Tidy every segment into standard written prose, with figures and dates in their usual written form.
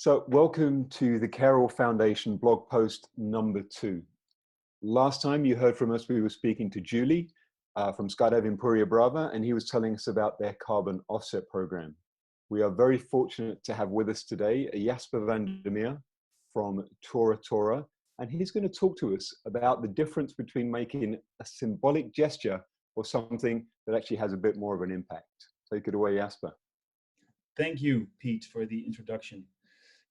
So welcome to the Carroll Foundation blog post number 2. Last time you heard from us, we were speaking to Julie from Skydiving Puria Brava, and he was telling us about their carbon offset program. We are very fortunate to have with us today Jasper Van Der Meer from Tora-Tora, and he's going to talk to us about the difference between making a symbolic gesture or something that actually has a bit more of an impact. Take it away, Jasper. Thank you, Pete, for the introduction.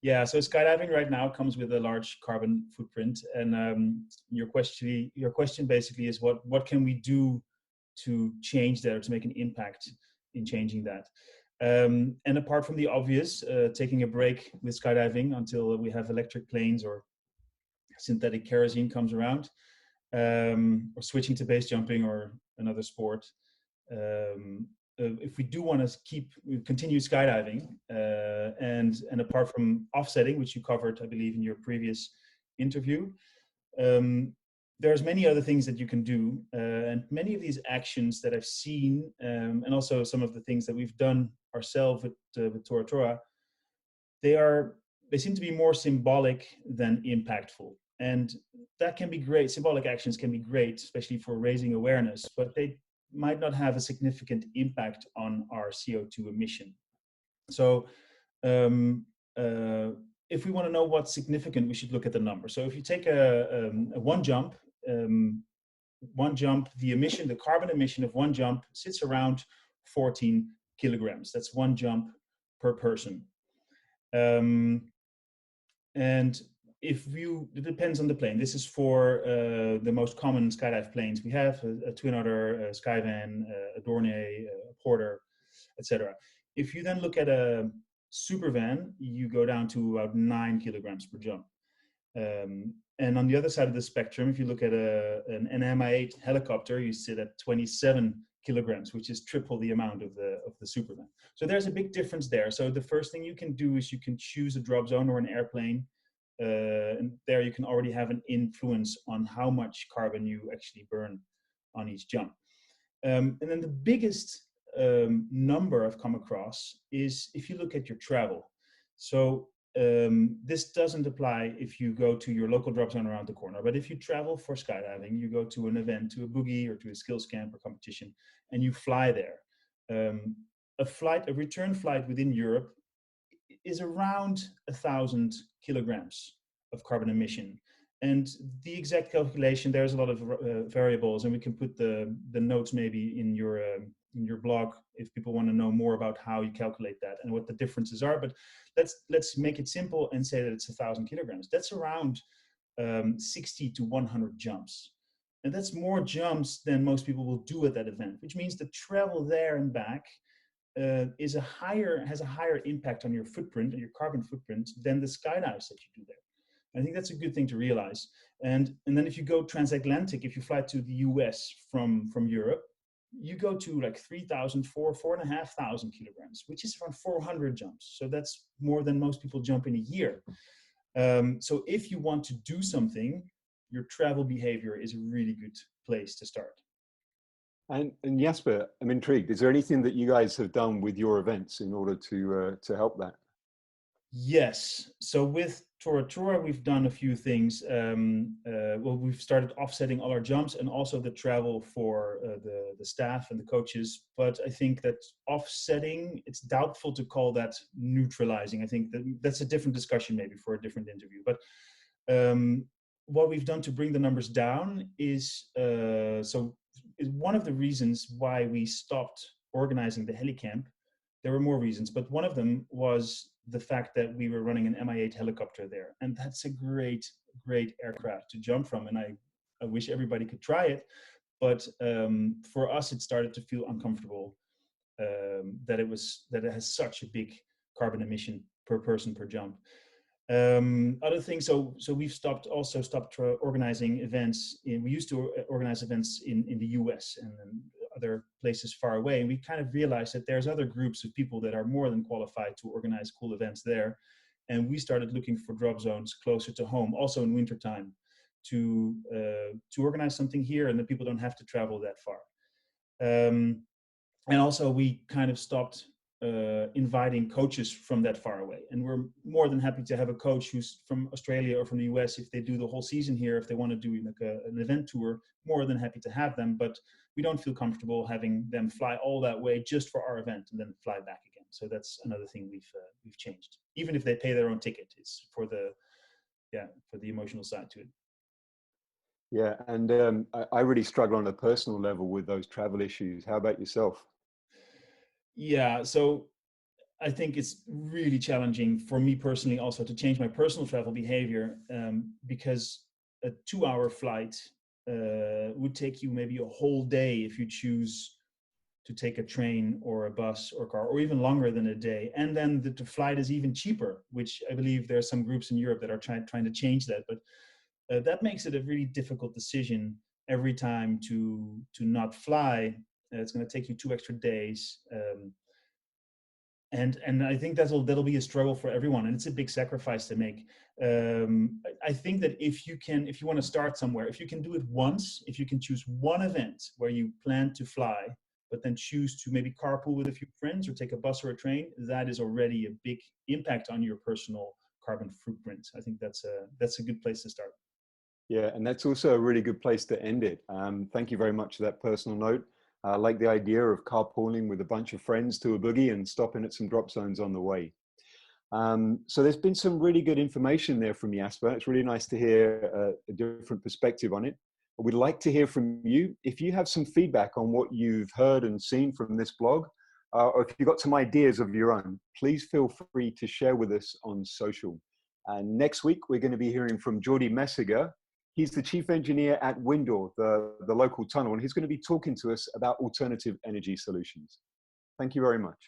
Yeah, so skydiving right now comes with a large carbon footprint, and your question basically is what can we do to change that or to make an impact in changing that? And apart from the obvious, taking a break with skydiving until we have electric planes or synthetic kerosene comes around, or switching to base jumping or another sport. If we do want to continue skydiving, and apart from offsetting, which you covered, I believe, in your previous interview, there's many other things that you can do, and many of these actions that I've seen, and also some of the things that we've done ourselves with Tora-Tora, they seem to be more symbolic than impactful, and that can be great. Symbolic actions can be great, especially for raising awareness, but they might not have a significant impact on our CO2 emission. So if we want to know what's significant, we should look at the number. So if you take a one jump, the carbon emission of one jump sits around 14 kilograms. That's one jump per person. And it depends on the plane. This is for the most common skydive planes. We have a Twin Otter, a Skyvan, a Dornier, a Porter, etc. If you then look at a Supervan, you go down to about 9 kilograms per jump. And on the other side of the spectrum, if you look at an Mi-8 helicopter, you sit at 27 kilograms, which is triple the amount of the Supervan. So there's a big difference there. So the first thing you can do is you can choose a drop zone or an airplane. And there you can already have an influence on how much carbon you actually burn on each jump. And then the biggest number I've come across is if you look at your travel. So this doesn't apply if you go to your local drop zone around the corner, but if you travel for skydiving, you go to an event, to a boogie or to a skills camp or competition, and you fly there. A return flight within Europe is around 1,000 kilograms of carbon emission. And the exact calculation, there's a lot of variables, and we can put the notes maybe in your blog if people want to know more about how you calculate that and what the differences are. But let's make it simple and say that it's 1,000 kilograms. That's around 60 to 100 jumps. And that's more jumps than most people will do at that event, which means the travel there and back has a higher impact on your footprint and your carbon footprint than the skydives that you do there. I think that's a good thing to realize. And then if you go transatlantic, if you fly to the US from Europe, you go to like 4,500 kilograms, which is around 400 jumps. So that's more than most people jump in a year. So if you want to do something, your travel behavior is a really good place to start. And Jasper, I'm intrigued. Is there anything that you guys have done with your events in order to help that? Yes. So with Tora-Tora, we've done a few things. Well, we've started offsetting all our jumps and also the travel for the staff and the coaches. But I think that offsetting, it's doubtful to call that neutralizing. I think that's a different discussion maybe for a different interview. But what we've done to bring the numbers down is one of the reasons why we stopped organizing the helicamp. There were more reasons, but one of them was the fact that we were running an Mi-8 helicopter there. And that's a great, great aircraft to jump from. And I wish everybody could try it. But for us, it started to feel uncomfortable that it has such a big carbon emission per person per jump. Other things, so we've stopped organizing events. We used to organize events in the US and other places far away, and we kind of realized that there's other groups of people that are more than qualified to organize cool events there, and we started looking for drop zones closer to home, also in wintertime, to organize something here, and that people don't have to travel that far. And also we kind of stopped inviting coaches from that far away. And we're more than happy to have a coach who's from Australia or from the US if they do the whole season here. If they want to do like an event tour, more than happy to have them. But we don't feel comfortable having them fly all that way just for our event and then fly back again. So that's another thing we've changed. Even if they pay their own ticket, it's for the emotional side to it. Yeah, and I really struggle on a personal level with those travel issues. How about yourself? Yeah, so I think it's really challenging for me personally also to change my personal travel behavior, because a 2-hour flight would take you maybe a whole day if you choose to take a train or a bus or car, or even longer than a day. And then the flight is even cheaper, which I believe there are some groups in Europe that are trying to change that. But that makes it a really difficult decision every time to not fly. It's going to take you 2 extra days. And I think that'll be a struggle for everyone, and it's a big sacrifice to make. I think that if you want to start somewhere, if you can do it once, if you can choose one event where you plan to fly, but then choose to maybe carpool with a few friends or take a bus or a train, that is already a big impact on your personal carbon footprint. I think that's a good place to start. Yeah, and that's also a really good place to end it. Thank you very much for that personal note. I like the idea of carpooling with a bunch of friends to a boogie and stopping at some drop zones on the way. So there's been some really good information there from Jasper. It's really nice to hear a different perspective on it. We'd like to hear from you. If you have some feedback on what you've heard and seen from this blog, or if you've got some ideas of your own, please feel free to share with us on social. And next week, we're going to be hearing from Jordi Messiger. He's the chief engineer at Windor, the local tunnel, and he's going to be talking to us about alternative energy solutions. Thank you very much.